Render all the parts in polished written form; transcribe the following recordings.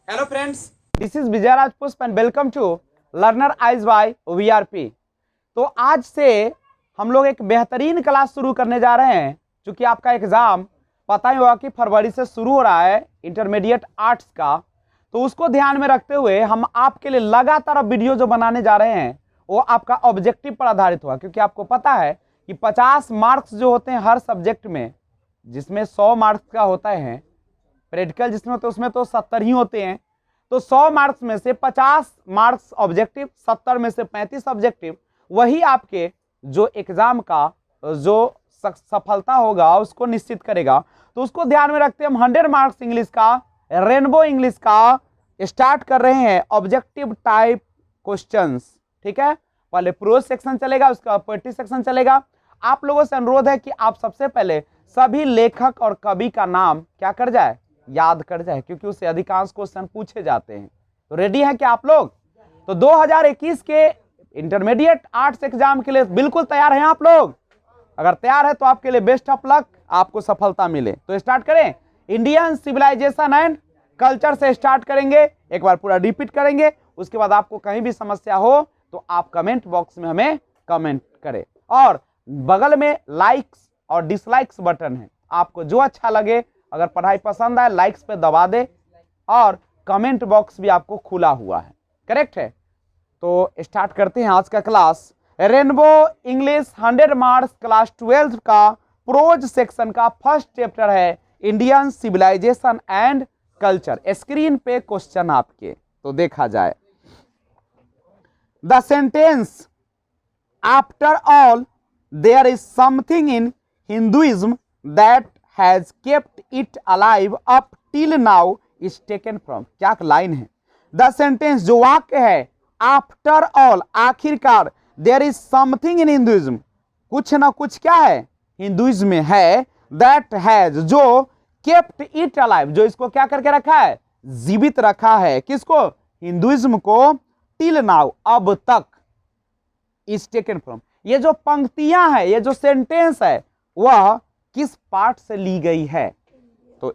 Hello friends, this is Vijay Rajpushp and welcome to learner eyes by VRP. तो आज से हम लोग एक बेहतरीन क्लास शुरू करने जा रहे हैं। क्योंकि आपका एग्जाम पता ही होगा कि फरवरी से शुरू हो रहा है इंटरमीडिएट आर्ट्स का, तो उसको ध्यान में रखते हुए हम आपके लिए लगातार अब वीडियो जो बनाने जा रहे हैं वो आपका ऑब्जेक्टिव पर आधारित होगा। क्योंकि आपको पता है कि 50 मार्क्स जो होते हैं हर सब्जेक्ट में, जिसमें 100 मार्क्स का होता है प्रैक्टिकल, जिसमें तो उसमें तो 70 ही होते हैं। तो 100 मार्क्स में से 50 मार्क्स ऑब्जेक्टिव, 70 में से 35 ऑब्जेक्टिव, वही आपके जो एग्जाम का जो सफलता होगा उसको निश्चित करेगा। तो उसको ध्यान में रखते हम 100 मार्क्स इंग्लिश का, रेनबो इंग्लिश का स्टार्ट कर रहे हैं ऑब्जेक्टिव टाइप क्वेश्चंस। ठीक है, पहले प्रोज सेक्शन चलेगा, उसका पोएट्री सेक्शन चलेगा। आप लोगों से अनुरोध है कि आप सबसे पहले सभी लेखक और कवि का नाम क्या कर जाए, याद कर जाए, क्योंकि उससे अधिकांश क्वेश्चन पूछे जाते हैं। तो रेडी हैं क्या आप लोग? तो 2021 के इंटरमीडिएट आर्ट्स एग्जाम के लिए बिल्कुल तैयार हैं आप लोग? अगर तैयार है तो आपके लिए बेस्ट ऑफ लक, आपको सफलता मिले। तो स्टार्ट करें। इंडियन सिविलाइजेशन एंड कल्चर से स्टार्ट करेंगे, एक बार पूरा रिपीट करेंगे। उसके बाद आपको कहीं भी समस्या हो तो आप कमेंट बॉक्स में हमें कमेंट करें, और बगल में लाइक्स और डिसलाइक्स बटन है, आपको जो अच्छा लगे, अगर पढ़ाई पसंद आए लाइक्स पे दबा दे, और कमेंट बॉक्स भी आपको खुला हुआ है। करेक्ट है? तो स्टार्ट करते हैं आज का class. Rainbow English 100 marks class 12 का प्रोज सेक्शन का फर्स्ट चैप्टर है Indian civilisation and culture. Screen पे क्वेश्चन आपके, तो देखा जाए। The sentence after all there is something in Hinduism that has kept it alive up till now is taken from। क्या लाइन है? द सेंटेंस जो वाक्य है, आफ्टर ऑल आखिरकार, there is something in Hinduism, कुछ ना कुछ क्या है हिंदुइज्म में है, दैट हैज जो केप्ट इट अलाइव, जो इसको क्या करके रखा है, जीवित रखा है। किसको? हिंदुइज्म को। टिल नाउ, अब तक। इज टेकन फ्रॉम, ये जो पंक्तियां है, ये जो सेंटेंस है, वह किस पार्ट से ली गई है? तो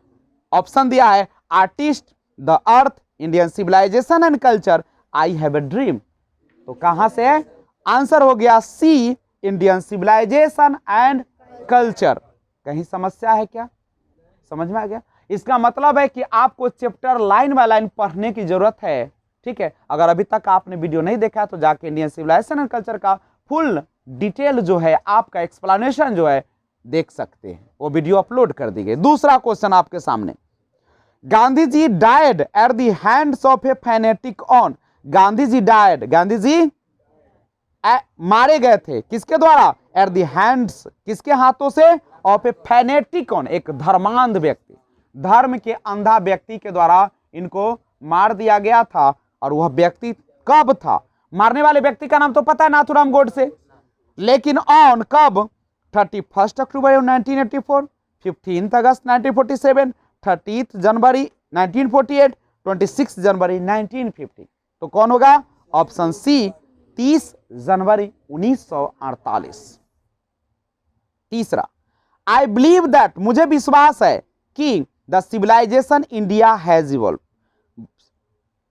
ऑप्शन दिया है artist, the earth, Indian civilisation and culture, I have a dream. तो कहां से है? आंसर हो गया C, Indian civilisation and culture. कहीं समस्या है क्या? समझ में आ गया? इसका मतलब है कि आपको चैप्टर लाइन बाय लाइन पढ़ने की जरूरत है। ठीक है, अगर अभी तक आपने वीडियो नहीं देखा तो जाके इंडियन सिविलाइजेशन एंड कल्चर का फुल डिटेल जो है, आपका एक्सप्लेनेशन जो है, देख सकते हैं। वो वीडियो अपलोड कर दी गई। दूसरा क्वेश्चन आपके सामने, Gandhi ji died at the hands of a fanatic on. Gandhi ji died, Gandhi ji मारे गए थे किसके द्वारा? एट द हैंड्स, किसके हाथों से? ऑफ ए फैनेटिक ऑन, एक धर्मांध व्यक्ति, धर्म के अंधा व्यक्ति के द्वारा इनको मार दिया गया था। और वह व्यक्ति कब था? मारने वाले व्यक्ति का नाम तो पता है, नाथूराम गोडसे। लेकिन ऑन कब? 31 अक्टूबर 1984, 15 अगस्त 1947, 30 जनवरी 1948, 26 जनवरी 1950। तो कौन होगा? ऑप्शन सी, 30 जनवरी 1948। तीसरा, आई बिलीव दैट, मुझे विश्वास है कि the civilisation India has evolve.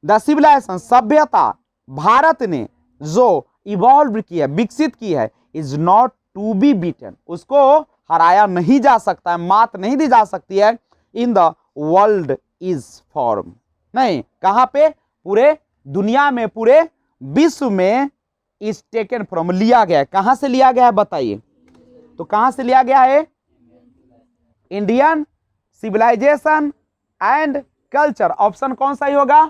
The civilisation, सभ्यता भारत ने जो इवॉल्व की है, विकसित की है, is not to be beaten, उसको हराया नहीं जा सकता है, मात नहीं दी जा सकती है। In the world is form, नहीं, कहां पे? पूरे दुनिया में, पूरे विश्व में। इज टेकन फ्रॉम, लिया गया है। कहां से लिया गया है बताइए? तो कहां से लिया गया है? Indian civilisation and culture. Option कौन सही होगा?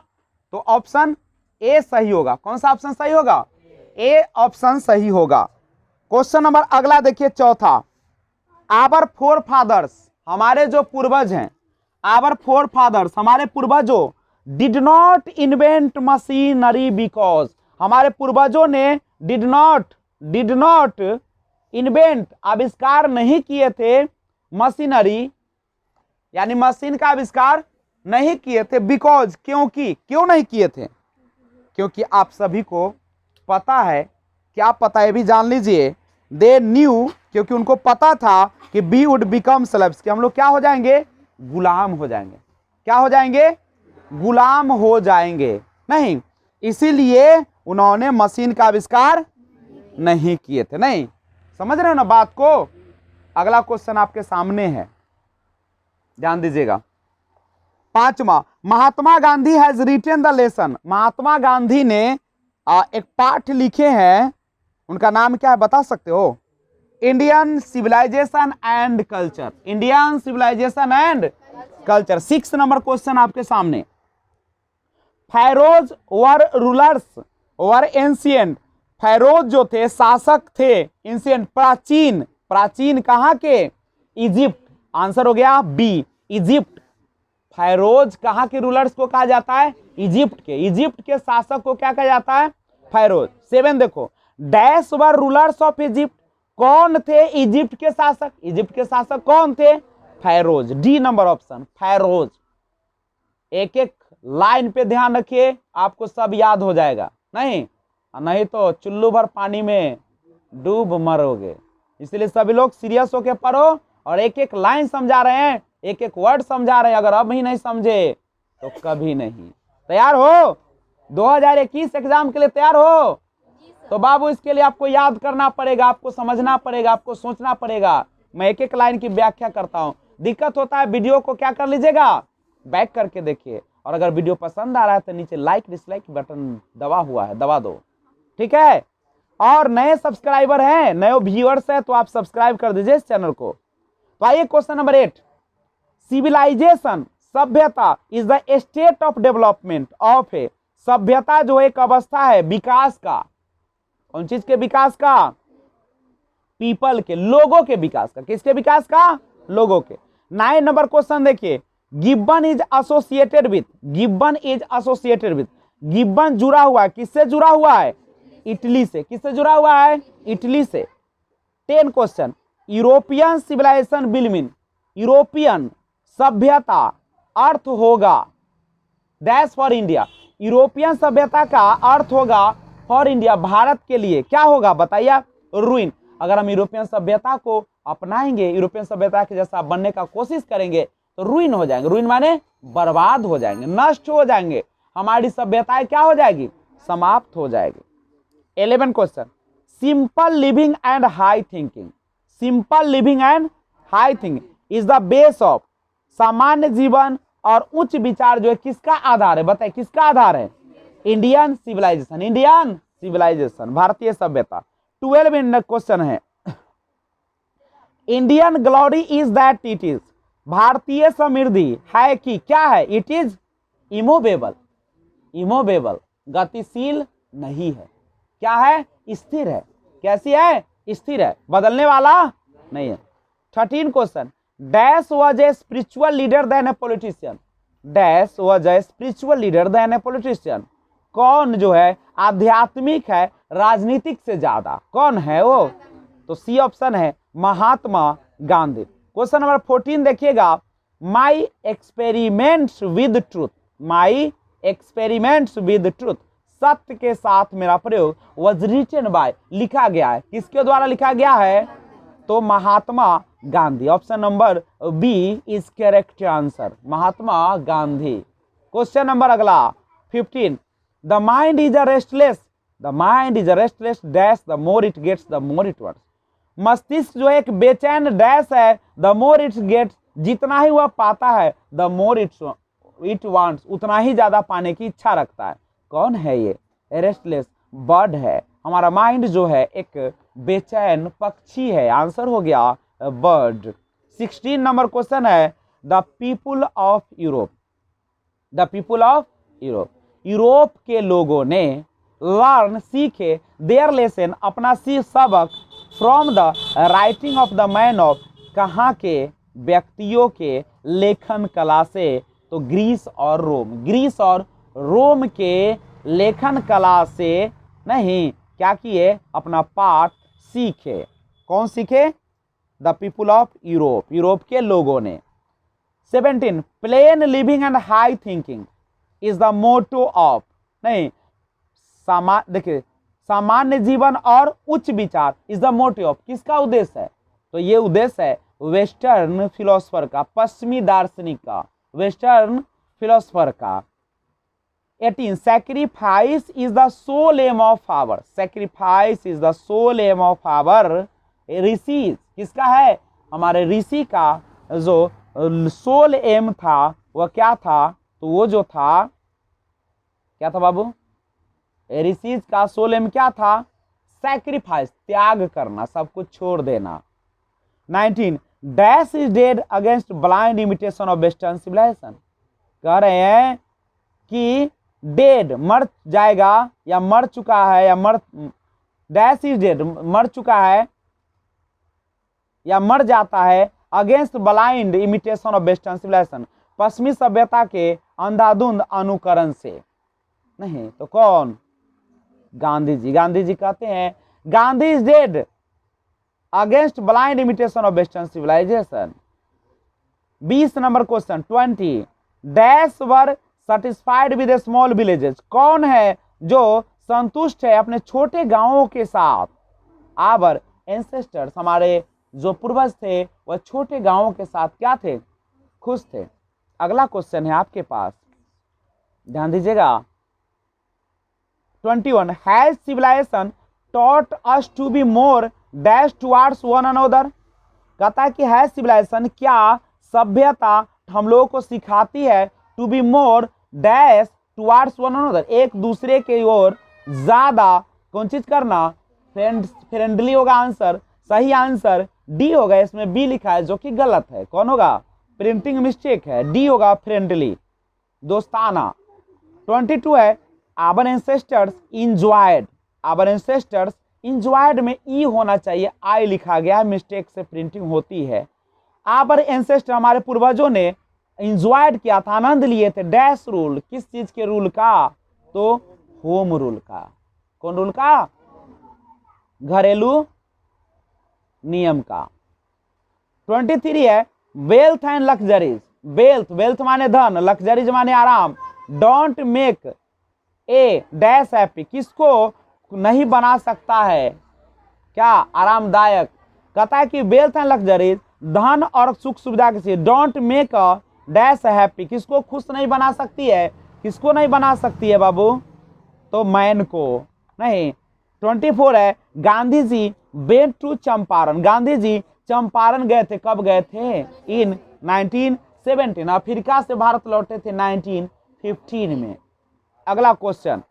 तो ऑप्शन ए सही होगा। कौन सा ऑप्शन सही होगा? ए ऑप्शन सही होगा। क्वेश्चन नंबर अगला देखिए, चौथा, आवर फोर फादर्स, हमारे जो पूर्वज हैं, आवर फोर फादर्स, हमारे पूर्वजों, did not invent machinery because, हमारे पूर्वजों ने डिड नॉट इन्वेंट, आविष्कार नहीं किए थे, मशीनरी यानी मशीन का आविष्कार नहीं किए थे, बिकॉज, क्योंकि, क्यों नहीं किए थे? क्योंकि आप सभी को पता है, क्या पता है भी जान लीजिए, दे न्यू, क्योंकि उनको पता था कि वी वुड बिकम स्लेव्स, कि हम लोग क्या हो जाएंगे? गुलाम हो जाएंगे। क्या हो जाएंगे? गुलाम हो जाएंगे। नहीं, इसीलिए उन्होंने मशीन का आविष्कार नहीं किए थे। नहीं, समझ रहे हो ना बात को। अगला क्वेश्चन आपके सामने है, ध्यान दीजिएगा। पांचवा, Mahatma Gandhi has written the lesson. Mahatma Gandhi ने एक पाठ लिखे हैं, उनका नाम क्या है बता सकते हो? Indian civilisation and culture. Indian civilisation and culture. 6 number question आपके सामने। Pharaohs were rulers were ancient. Pharaohs जो थे, शासक थे, एंशियंट प्राचीन। प्राचीन कहां के? इजिप्ट। आंसर हो गया बी, इजिप्ट। फैरोज कहां के रूलर्स को कहा जाता है? इजिप्ट के। इजिप्ट के शासक को क्या कहा जाता है? फैरोज। 7 देखो, dash were rulers of Egypt. कौन थे इजिप्ट के शासक? इजिप्ट के शासक कौन थे? Pharaoh's. D number option, Pharaoh's. एक एक लाइन पे ध्यान रखिए, आपको सब याद हो जाएगा। नहीं तो चुल्लू भर पानी में डूब मरोगे। इसलिए सभी लोग सीरियस होके पढ़ो, और एक एक लाइन समझा रहे हैं, एक एक वर्ड समझा रहे हैं। अगर अब ही नहीं समझे तो कभी नहीं। तैयार हो? 2021 एग्जाम के लिए तैयार हो? तो बाबू इसके लिए आपको याद करना पड़ेगा, आपको समझना पड़ेगा, आपको सोचना पड़ेगा। मैं एक एक लाइन की व्याख्या करता हूं। दिक्कत होता है, वीडियो को क्या कर लीजिएगा, बैक करके देखिए। और अगर वीडियो पसंद आ रहा है तो नीचे लाइक डिसलाइक बटन दबा हुआ है, दबा दो, ठीक है। और नए सब्सक्राइबर हैं, नए व्यूअर्स हैं, तो आप सब्सक्राइब कर दीजिए इस चैनल को। तो आइए क्वेश्चन नंबर 8। सिविलाइजेशन, सभ्यता, is the state of development of a. सभ्यता जो एक अवस्था है विकास का। कौन चीज के विकास का? पीपल के, लोगों के विकास का। किसके विकास का? लोगों के। 9 नंबर क्वेश्चन देखिए। Gibbon is associated with. Gibbon is associated with. Gibbon जुड़ा हुआ है, किससे जुड़ा हुआ है? इटली से। किससे जुड़ा हुआ है? इटली से। 10 question. European civilisation will mean. European सभ्यता अर्थ होगा डैश फॉर इंडिया। यूरोपियन सभ्यता का अर्थ होगा फॉर इंडिया, भारत के लिए क्या होगा बताइए? रूइन। अगर हम यूरोपियन सभ्यता को अपनाएंगे, यूरोपियन सभ्यता के जैसा बनने का कोशिश करेंगे तो रूइन हो जाएंगे। रूइन माने बर्बाद हो जाएंगे, नष्ट हो जाएंगे। हमारी सभ्यताएं क्या हो जाएगी? समाप्त हो जाएगी। 11 question. Simple living and high thinking. Simple living and high thinking is the base of. सामान्य जीवन और उच्च विचार जो है किसका आधार है? बताइए किसका आधार है? Indian civilisation. इंडियन सिविलाइजेशन, भारतीय सभ्यता। 12 क्वेश्चन है। Indian glory is that it is. भारतीय समृद्धि है कि क्या है? It is immovable. इमूवेबल, गतिशील नहीं है। क्या है? स्थिर है। कैसी है? स्थिर है, बदलने वाला नहीं है। 13 question. Dash was a spiritual leader then a politician. Dash was a spiritual leader then a politician. कौन जो है आध्यात्मिक है राजनीतिक से ज्यादा? कौन है वो? तो सी ऑप्शन है महात्मा गांधी। क्वेश्चन नंबर 14 देखिएगा। My experiments with truth. My experiments with truth, सत्य के साथ मेरा प्रयोग। वॉज रिटन बाय, लिखा गया है, किसके द्वारा लिखा गया है? तो Mahatma Gandhi. Option number B is correct answer, Mahatma Gandhi. Question number अगला 15। The mind is a restless. The mind is a restless dash the more it gets the more it wants. मस्तिष्क जो एक बेचैन डैश है, द मोर इट गेट्स, जितना ही वह पाता है, द मोर इट वांट्स, उतना ही ज्यादा पाने की इच्छा रखता है। कौन है ये? रेस्टलेस बर्ड है। हमारा माइंड जो है एक बेचैन पक्षी है। आंसर हो गया बर्ड। 16 नंबर क्वेश्चन है। The people of Europe. The people of Europe, Europe के लोगों ने लर्न, सीखे, देयर लेसन, अपना सबक, from the writing of the man of, कहाँ के? व्यक्तियों के लेखन कला से। तो ग्रीस और रोम। ग्रीस और रोम के लेखन कला से नहीं क्या किए? अपना पाठ सीखे। कौन सीखे? The people of Europe, Europe के लोगों ने। 17। Plain living and high thinking is the motto of. नहीं, देखिए सामान्य जीवन और उच्च विचार इज द मोटिव ऑफ, किसका उद्देश्य है? तो ये उद्देश्य है वेस्टर्न फिलोसफर का, पश्चिमी दार्शनिक का, वेस्टर्न फिलोसफर का। 18 sacrifice is the sole aim of our, sacrifice is the sole aim of our ऋषि, किसका है, हमारे ऋषि का जो सोल एम था वह क्या था, तो वो जो था क्या था बाबू, ऋषि का सोल एम क्या था, सैक्रिफाइस, त्याग करना, सब कुछ छोड़ देना। 19 dash is dead against blind imitation of western civilisation, कह रहे हैं कि डेड मर जाएगा या मर चुका है या मर, डैश इज डेड मर चुका है या मर जाता है against blind imitation of western civilisation, पश्चिमी सभ्यता के अंधाधुंध अनुकरण से। नहीं तो कौन, गांधी जी। गांधी जी कहते हैं Gandhi is dead against blind imitation of western civilisation. 20 number question 20 dash were satisfied with small villages, कौन है जो संतुष्ट है अपने छोटे गांवों के साथ, आवर एंसेस्टर्स, हमारे जो पूर्वज थे वह छोटे गांवों के साथ क्या थे, खुश थे। अगला क्वेश्चन है आपके पास, ध्यान दीजिएगा। 21 has civilisation taught us to be more dash towards one another, कहता है कि हैज सिविलाइजेशन, क्या सभ्यता हम लोगों को सिखाती है to be more dash towards one another, एक दूसरे के ओर ज्यादा कौन चीज करना, फ्रेंडली होगा आंसर, सही आंसर डी होगा, इसमें बी लिखा है जो कि गलत है, कौन होगा, प्रिंटिंग मिस्टेक है, डी होगा फ्रेंडली, दोस्ताना। 22 है our ancestors enjoyed, our ancestors enjoyed में ई होना चाहिए, आई लिखा गया है, मिस्टेक से प्रिंटिंग होती है। आवर एंसेस्टर, हमारे पूर्वजों ने इंजॉयड किया था, आनंद लिए थे, डैश रूल, किस चीज के रूल का, तो होम रूल का, कौन रूल का, घरेलू नियम का। 23 है wealth and luxuries, wealth, wealth माने धन, लग्जरीज माने आराम, don't make a dash happy, किसको नहीं बना सकता है क्या, आरामदायक, कहता है कि वेल्थ एंड लग्जरीज, धन और सुख सुविधा किसी, don't make a dash happy, किसको खुश नहीं बना सकती है, किसको नहीं बना सकती है बाबू, तो मैन को नहीं। 24 है गांधी जी वेंट टू चंपारण, गांधी जी चंपारण गए थे, कब गए थे, इन 1917, अफ्रीका से भारत लौटे थे 1915 में। अगला question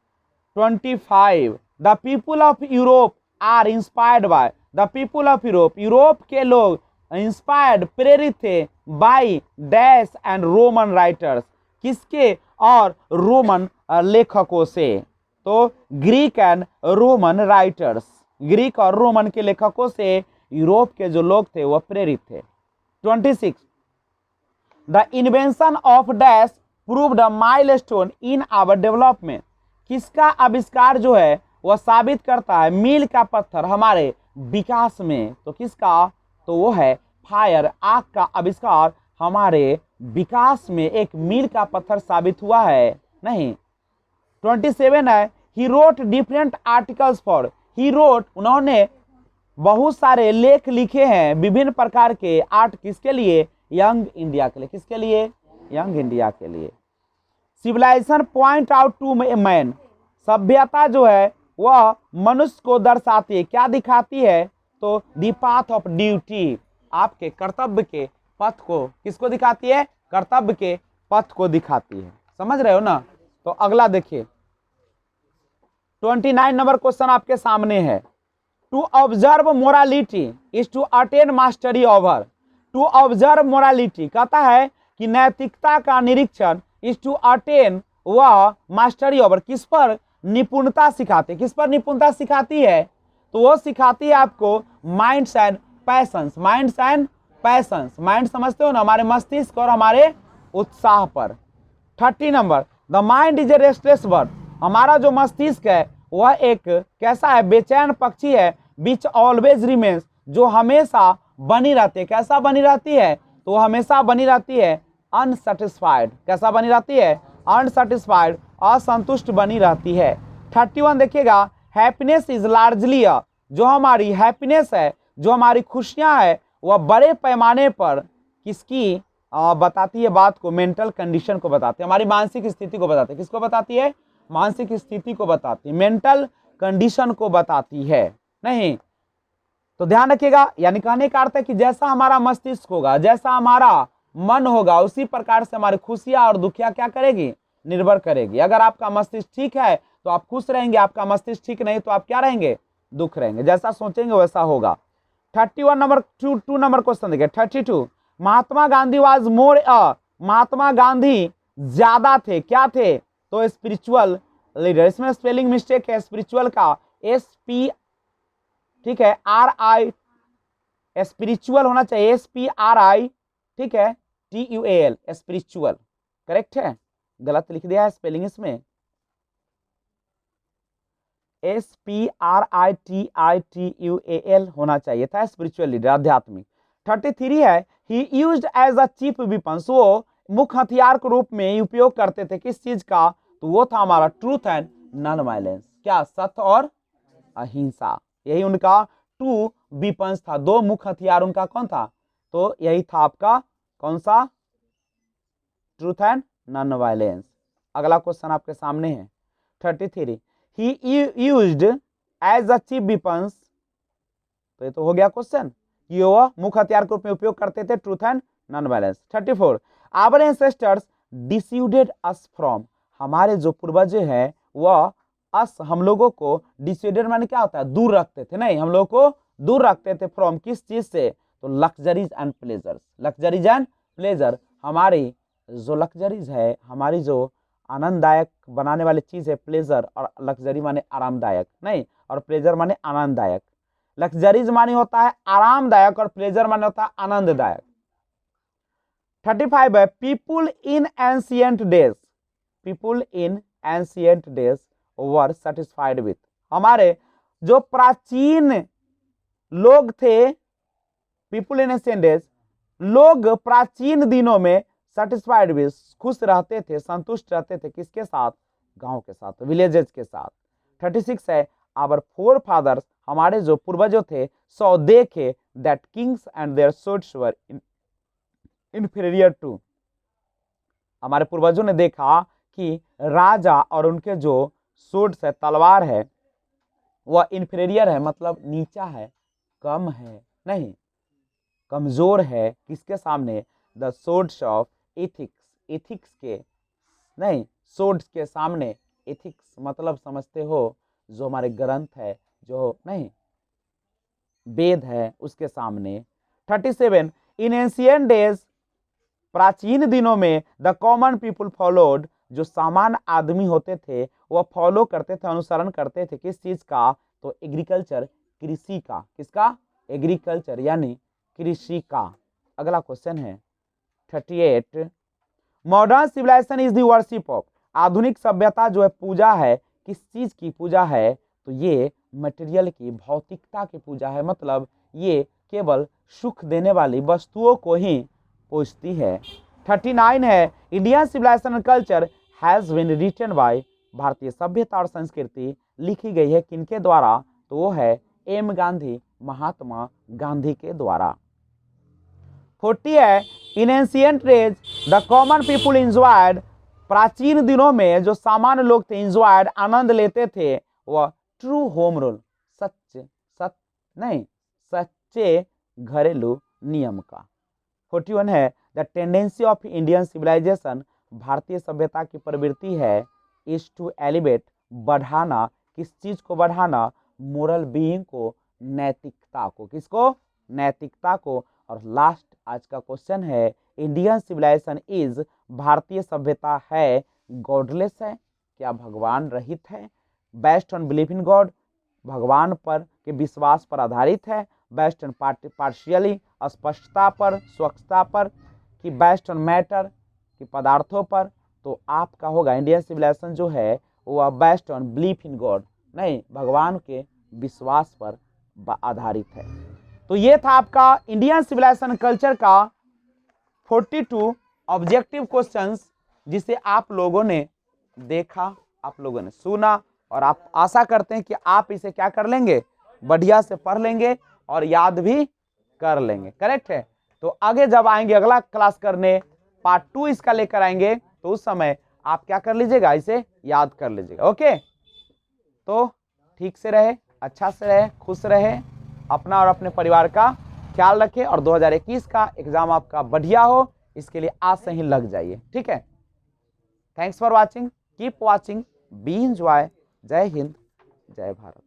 25 the people of Europe are inspired by, the people of Europe, Europe के लोग इंस्पायर्ड प्रेरित थे by dash and Roman writers, किसके और रोमन लेखकों से, तो Greek and Roman writers, Greek और रोमन के लेखकों से यूरोप के जो लोग थे वह प्रेरित थे। 26 the invention of dash proved a milestone in our development, किसका आविष्कार जो है वह साबित करता है मील का पत्थर हमारे विकास में, तो किसका, तो वो है फायर, आग का आविष्कार हमारे विकास में एक मील का पत्थर साबित हुआ है, नहीं। 27 है he wrote different articles for, he wrote, उन्होंने बहुत सारे लेख लिखे हैं विभिन्न प्रकार के, आर्ट किसके लिए, यंग इंडिया के लिए, किसके लिए, यंग इंडिया के लिए। Civilisation point out to man, सभ्यता जो है वह मनुष्य को दर्शाती है, क्या दिखाती है, तो द पाथ ऑफ ड्यूटी, आपके कर्तव्य के पथ को, किसको दिखाती है, कर्तव्य के पथ को दिखाती है, समझ रहे हो ना। तो अगला देखिए 29 नंबर क्वेश्चन आपके सामने है, to observe morality is to attain mastery over, to observe morality, कहता है कि नैतिकता का निरीक्षण इज टू अटेन, वह मास्टरी ओवर, किस पर निपुणता सिखाते, किस पर निपुणता सिखाती है, तो वो सिखाती है आपको minds and patience, minds and patience, mind समझते हो ना, हमारे मस्तिष्क और हमारे उत्साह पर। 30 number the mind is a restless bird, हमारा जो मस्तिष्क है वह एक कैसा है, बेचैन पक्षी है, विच ऑलवेज रिमेन्स, जो हमेशा बनी रहती है, कैसा बनी रहती है, तो हमेशा बनी रहती है अनसेटिस्फाइड, कैसा बनी रहती है, अनसेटिस्फाइड, असंतुष्ट बनी रहती है। 31 देखिएगा हैप्पीनेस इज लार्जली, जो हमारी हैप्पीनेस है, जो हमारी खुशियां है, वह बड़े पैमाने पर किसकी, बताती है बात को, मेंटल कंडीशन को बताती है, हमारी मानसिक स्थिति को बताती है। किसको बताती है? मानसिक स्थिति को बताती है, मेंटल कंडीशन को बताती है। नहीं तो ध्यान रखिएगा, यानी कहने का अर्थ है कि जैसा हमारा मस्तिष्क होगा, जैसा हमारा मन होगा, उसी प्रकार से हमारी खुशियां और दुखियां क्या करेगी? निर्भर करेगी। अगर आपका मस्तिष्क ठीक है तो आप खुश रहेंगे, आपका मस्तिष्क ठीक नहीं तो आप क्या रहेंगे? दुख रहेंगे। जैसा सोचेंगे वैसा होगा। 31 नंबर 2 नंबर क्वेश्चन देखिए, 32। महात्मा गांधी वाज मोर महात्मा गांधी ज्यादा थे, क्या थे? तो स्पिरिचुअल लीडर। इसमें स्पेलिंग मिस्टेक है, स्पिरिचुअल का SP, ठीक है, RI, स्पिरिचुअल होना चाहिए SPRI, ठीक है, TUAL, स्पिरिचुअल करेक्ट है, गलत लिख दिया है स्पेलिंग इसमें, SPRITITUAL होना चाहिए था, स्पिरिचुअल लीडर, आध्यात्मिक। 33 है, he used as a cheap weapons, वो मुख्य हथियार के रूप में उपयोग करते थे किस चीज का? तो वो था हमारा ट्रूथ एंड नॉन वायलेंस, क्या? सत्य और अहिंसा। यही उनका 2 वेपन्स था, 2 मुख्य हथियार उनका कौन था? तो यही था आपका कौन सा? Truth and non violence. अगला क्वेश्चन आपके सामने है 33, he used as a cheap weapons, तो ये तो हो गया क्वेश्चन, ये वो मुख्य हथियार के रूप में उपयोग करते थे, truth and non violence. 34, our ancestors decided us from, हमारे जो पूर्वज हैं वह अस हम लोगों को, डिसीडेड माने क्या होता है? दूर रखते थे, नहीं हम लोगों को दूर रखते थे फ्रॉम, किस चीज से? तो luxuries and pleasures, luxuries and pleasure, हमारी जो लग्जरीज है, हमारी जो आनंददायक बनाने वाली चीज है, प्लेजर, और लग्जरी माने आरामदायक, नहीं, और प्लेजर माने आनंददायक। लग्जरीज माने होता है आरामदायक और प्लेजर माने होता है आनंददायक। 35 है, people in ancient days, people in ancient days were satisfied with, हमारे जो प्राचीन लोग थे, पीपुल इन एंशिएंट डेज, लोग प्राचीन दिनों में सेटिस्फाइड विथ, खुश रहते थे, संतुष्ट रहते थे, किसके साथ? गांव के साथ, विलेजेस के साथ। 36 है, आवर फोर फादर्स, हमारे जो पूर्वजों थे, सो देखे that kings and their suits were inferior to, हमारे पूर्वजों ने देखा कि राजा और उनके जो सूट्स है, तलवार है, वह इंफीरियर है, मतलब नीचा है, कम है, नहीं कमजोर है, किसके सामने? The swords of ethics, ethics के, नहीं सोर्ड्स के सामने, एथिक्स मतलब समझते हो, जो हमारे ग्रंथ है, जो नहीं वेद है, उसके सामने। 37, इन एंशिएंट डेज, प्राचीन दिनों में, द कॉमन पीपुल फॉलोड, जो सामान्य आदमी होते थे वह फॉलो करते थे, अनुसरण करते थे किस चीज का? तो एग्रीकल्चर, कृषि का, किसका? एग्रीकल्चर यानी कृषि का। अगला क्वेश्चन है 38, modern civilisation is the worship of, आधुनिक सभ्यता जो है पूजा है, किस चीज की पूजा है? तो ये मटेरियल की, भौतिकता की पूजा है, मतलब ये केवल सुख देने वाली वस्तुओं को ही पूजती है। 39 है, Indian civilisation and culture has been written by, भारतीय सभ्यता और संस्कृति लिखी गई है किनके द्वारा? तो वो है M गांधी, महात्मा गांधी के द्वारा। 40 है, इन ancient days the common people enjoyed, प्राचीन दिनों में जो सामान्य लोग थे, एंजॉयड आनंद लेते थे, वह ट्रू होम रूल, सच्चे घरेलू नियम का। 41 है, the tendency of Indian civilisation, भारतीय सभ्यता की प्रवृत्ति है, इज टू एलिवेट, बढ़ाना, किस चीज को बढ़ाना? मोरल बीइंग को, नैतिकता को, किसको? नैतिकता को। और लास्ट आज का क्वेश्चन है, इंडियन सिविलाइजेशन इज, भारतीय सभ्यता है, गॉडलेस है, क्या भगवान रहित है? Based on belief in God, भगवान पर के विश्वास पर आधारित है, बेस्ड ऑन पार्शियली, स्पष्टता पर, स्वच्छता पर, कि बेस्ड ऑन मैटर, कि पदार्थों पर? तो आपका होगा इंडियन सिविलाइजेशन जो है वह based on belief in God, नहीं भगवान के विश्वास पर आधारित है। तो ये था आपका इंडियन सिविलाइजेशन कल्चर का 42 ऑब्जेक्टिव क्वेश्चंस, जिसे आप लोगों ने देखा, आप लोगों ने सुना, और आप आशा करते हैं कि आप इसे क्या कर लेंगे? बढ़िया से पढ़ लेंगे और याद भी कर लेंगे, करेक्ट है। तो आगे जब आएंगे अगला क्लास करने, पार्ट 2 इसका लेकर आएंगे, तो उस समय आप क्या कर लीजिएगा, इसे याद कर लीजिएगा। ओके, तो ठीक से रहे, अच्छा से रहे, खुश रहे, अपना और अपने परिवार का ख्याल रखें, और 2021 का एग्जाम आपका बढ़िया हो, इसके लिए आज से ही लग जाइए। ठीक है, thanks for watching, keep watching, B enjoy. जय हिंद, जय भारत।